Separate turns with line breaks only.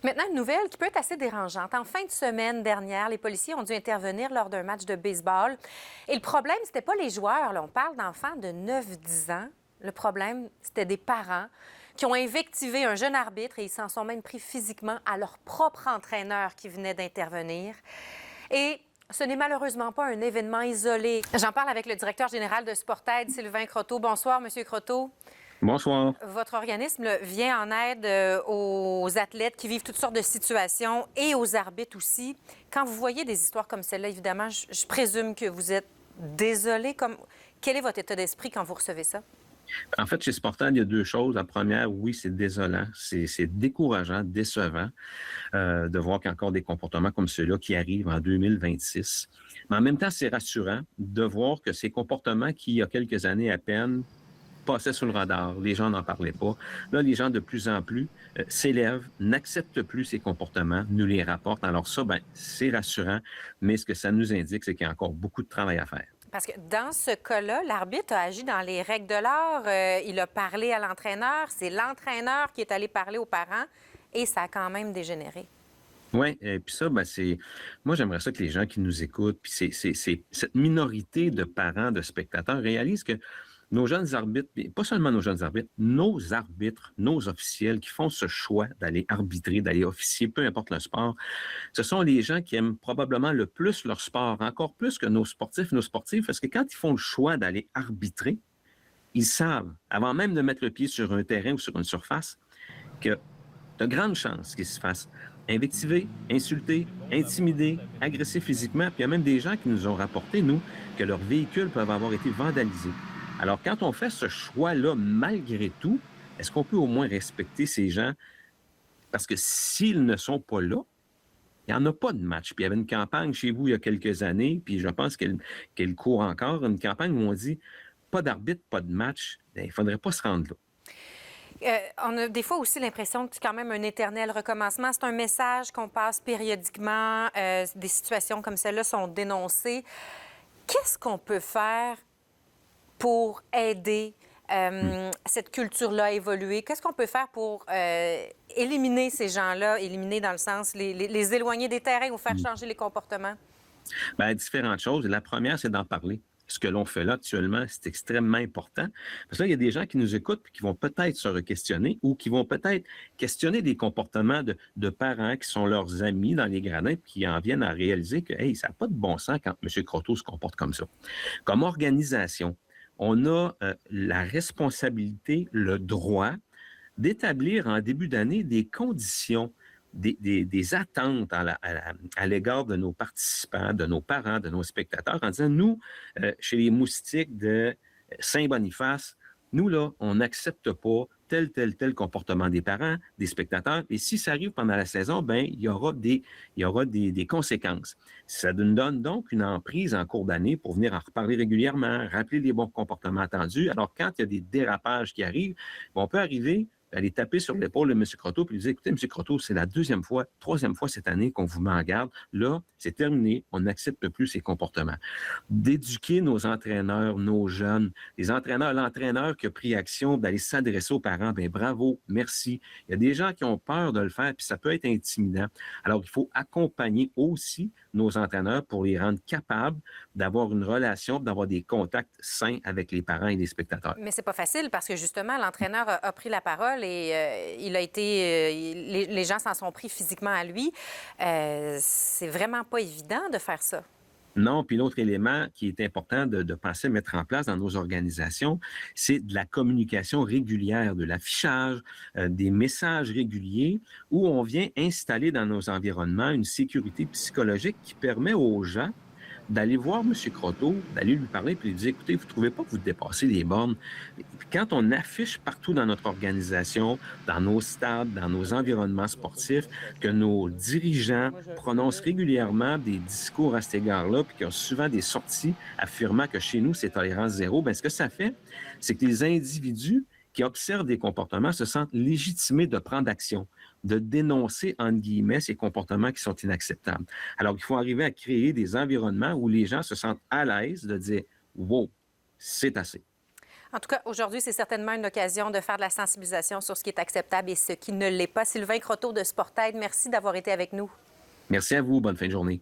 Maintenant, une nouvelle qui peut être assez dérangeante. En fin de semaine dernière, les policiers ont dû intervenir lors d'un match de baseball. Et le problème, c'était pas les joueurs. Là. On parle d'enfants de 9-10 ans. Le problème, c'était des parents qui ont invectivé un jeune arbitre et ils s'en sont même pris physiquement à leur propre entraîneur qui venait d'intervenir. Et ce n'est malheureusement pas un événement isolé. J'en parle avec le directeur général de Sportaide, Sylvain Croteau. Bonsoir, Monsieur Croteau.
Bonsoir.
Votre organisme vient en aide aux athlètes qui vivent toutes sortes de situations et aux arbitres aussi. Quand vous voyez des histoires comme celle-là, évidemment, je présume que vous êtes désolé. Quel est votre état d'esprit quand vous recevez ça?
En fait, chez Sportal, il y a deux choses. La première, oui, c'est désolant, c'est décourageant, décevant de voir qu'il y a encore des comportements comme ceux-là qui arrivent en 2026. Mais en même temps, c'est rassurant de voir que ces comportements qui, il y a quelques années à peine, passaient sous le radar, les gens n'en parlaient pas. Là, les gens de plus en plus s'élèvent, n'acceptent plus ces comportements, nous les rapportent. Alors ça, ben, c'est rassurant, mais ce que ça nous indique, c'est qu'il y a encore beaucoup de travail à faire.
Parce que dans ce cas-là, l'arbitre a agi dans les règles de l'art. Il a parlé à l'entraîneur. C'est l'entraîneur qui est allé parler aux parents et ça a quand même dégénéré.
Oui, et puis ça, ben c'est. Moi, j'aimerais ça que les gens qui nous écoutent, puis cette minorité de parents, de spectateurs réalisent que nos jeunes arbitres, puis pas seulement nos arbitres, nos officiels qui font ce choix d'aller arbitrer, d'aller officier, peu importe le sport, ce sont les gens qui aiment probablement le plus leur sport, encore plus que nos sportifs, nos sportifs, parce que quand ils font le choix d'aller arbitrer, ils savent, avant même de mettre le pied sur un terrain ou sur une surface, que de grandes chances qu'ils se fassent invectiver, insulter, intimider, agresser physiquement. Puis il y a même des gens qui nous ont rapporté, nous, que leurs véhicules peuvent avoir été vandalisés. Alors, quand on fait ce choix-là, malgré tout, est-ce qu'on peut au moins respecter ces gens? Parce que s'ils ne sont pas là, il n'y en a pas de match. Puis il y avait une campagne chez vous il y a quelques années, puis je pense qu'elle court encore, une campagne où on dit pas d'arbitre, pas de match. Bien, il ne faudrait pas se rendre là.
On a des fois aussi l'impression que c'est quand même un éternel recommencement. C'est un message qu'on passe périodiquement. Des situations comme celle-là sont dénoncées. Qu'est-ce qu'on peut faire pour aider cette culture-là à évoluer? Qu'est-ce qu'on peut faire pour éliminer ces gens-là, éliminer dans le sens les éloigner des terrains ou faire changer les comportements?
Bien, différentes choses. La première, c'est d'en parler. Ce que l'on fait là actuellement, c'est extrêmement important. Parce que là, il y a des gens qui nous écoutent et qui vont peut-être se re-questionner ou qui vont peut-être questionner des comportements de parents qui sont leurs amis dans les gradins et qui en viennent à réaliser que, hey, ça n'a pas de bon sens quand M. Croteau se comporte comme ça. Comme organisation, on a la responsabilité, le droit d'établir en début d'année des conditions des attentes à l'égard de nos participants, de nos parents, de nos spectateurs, en disant, nous, chez les Moustiques de Saint-Boniface, nous, là, on n'accepte pas tel comportement des parents, des spectateurs. Et si ça arrive pendant la saison, ben il y aura des conséquences. Ça nous donne donc une emprise en cours d'année pour venir en reparler régulièrement, rappeler les bons comportements attendus. Alors, quand il y a des dérapages qui arrivent, on peut arriver aller taper sur l'épaule de M. Croteau et lui dire, écoutez, M. Croteau, c'est la deuxième fois, troisième fois cette année qu'on vous met en garde. Là, c'est terminé. On n'accepte plus ces comportements. D'éduquer nos entraîneurs, nos jeunes, les entraîneurs, l'entraîneur qui a pris action d'aller s'adresser aux parents, bien bravo, merci. Il y a des gens qui ont peur de le faire, puis ça peut être intimidant. Alors, il faut accompagner aussi nos entraîneurs pour les rendre capables d'avoir une relation, d'avoir des contacts sains avec les parents et les spectateurs.
Mais c'est pas facile parce que justement, l'entraîneur a pris la parole et il a été. Les gens s'en sont pris physiquement à lui. C'est vraiment pas évident de faire ça.
Non, puis l'autre élément qui est important de penser à mettre en place dans nos organisations, c'est de la communication régulière, de l'affichage, des messages réguliers où on vient installer dans nos environnements une sécurité psychologique qui permet aux gens d'aller voir M. Croteau, d'aller lui parler puis lui dire, écoutez, vous ne trouvez pas que vous dépassez les bornes? Puis quand on affiche partout dans notre organisation, dans nos stades, dans nos environnements sportifs, que nos dirigeants prononcent régulièrement des discours à cet égard-là, puis qu'il y a souvent des sorties affirmant que chez nous, c'est tolérance zéro, bien, ce que ça fait, c'est que les individus qui observent des comportements se sentent légitimés de prendre action, de dénoncer, entre guillemets, ces comportements qui sont inacceptables. Alors, il faut arriver à créer des environnements où les gens se sentent à l'aise de dire « Wow, c'est assez ».
En tout cas, aujourd'hui, c'est certainement une occasion de faire de la sensibilisation sur ce qui est acceptable et ce qui ne l'est pas. Sylvain Croteau de Sportaid, merci d'avoir été avec nous.
Merci à vous. Bonne fin de journée.